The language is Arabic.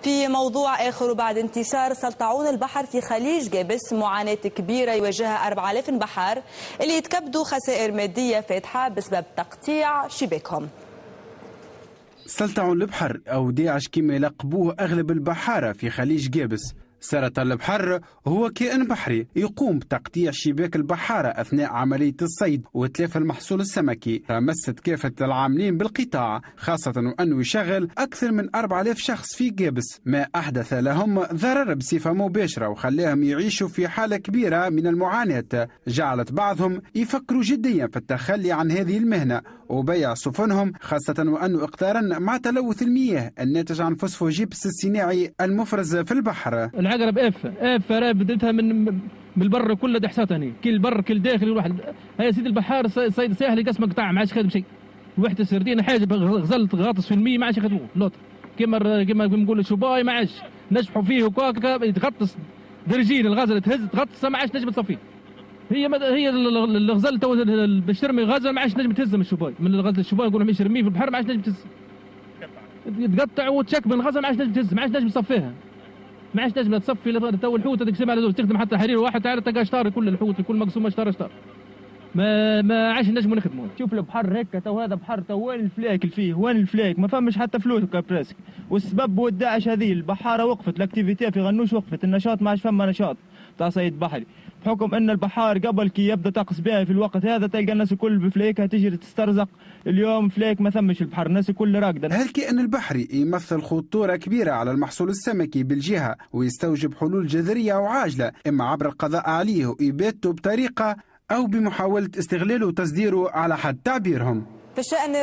في موضوع آخر، بعد انتشار سلطعون البحر في خليج جابس معاناة كبيرة يواجهها 4000 بحار اللي يتكبدوا خسائر مادية فاتحة بسبب تقطيع شباكهم. سلطعون البحر أو داعش كما يلقبوه أغلب البحارة في خليج جابس. سرطان البحر هو كائن بحري يقوم بتقطيع شباك البحارة أثناء عملية الصيد وإتلاف المحصول السمكي، فمست كافة العاملين بالقطاع، خاصة وأنه يشغل أكثر من 4000 شخص في جابس، ما أحدث لهم ضرر بصفة مباشرة وخلاهم يعيشوا في حالة كبيرة من المعاناة، جعلت بعضهم يفكروا جديا في التخلي عن هذه المهنة وبيع سفنهم، خاصة وأنه إقطارا مع تلوث المياه الناتج عن فوسفوجيبس الصناعي المفرز في البحر. العقرب اف بدتها من البر كله دحساتها هنا، كل بر كل داخل الواحد. هيا سيدي البحار صيد ساحلي قسم قطاع ما عادش خادم شيء. وحده السردين حاجه غزلت غاطس في المي ما عادش يخدموه لوطر كما نقولوا شباي ما عادش نجحوا فيه وكاكا يتغطس درجين الغزل تهز تغطس ما عادش نجم تصفيه. هي الغزل تو باش ترمي غزل ما عادش نجم تهز من الشباي، من الغزل الشباي نقولوا مش يرميه في البحر ما عادش نجم تهز، يتقطع وتشك من الغزل ما عادش نجم تهز، ما عادش نجم تصفيها، ما عادش نجم تصفي تو الحوت هذيك سمع لازم تخدم حتى حرير واحد تعرف تلقى شطار كل الحوت كل مقسومه شطار ما عادش نجموا نخدموا. شوف البحر هكا تو هذا بحر تو وين الفلاك فيه وين الفلاك ما فماش حتى فلوس براسك، والسبب هو الداعش هذه البحاره وقفت الاكتيفيتي في غنوش وقفت النشاط ما عادش فما نشاط تاع صيد بحري، بحكم ان البحار قبل كي يبدا طقس بها في الوقت هذا تلقى الناس الكل بفلاكها تجري تسترزق، اليوم فلاك ما ثمش البحر الناس الكل راقده. هالكائن البحري يمثل خطوره كبيره على المحصول السمكي بالجهه ويستوجب حلول جذريه وعاجله، اما عبر القضاء عليه وابادته بطريقه او بمحاوله استغلاله وتصديره على حد تعبيرهم. في الشأن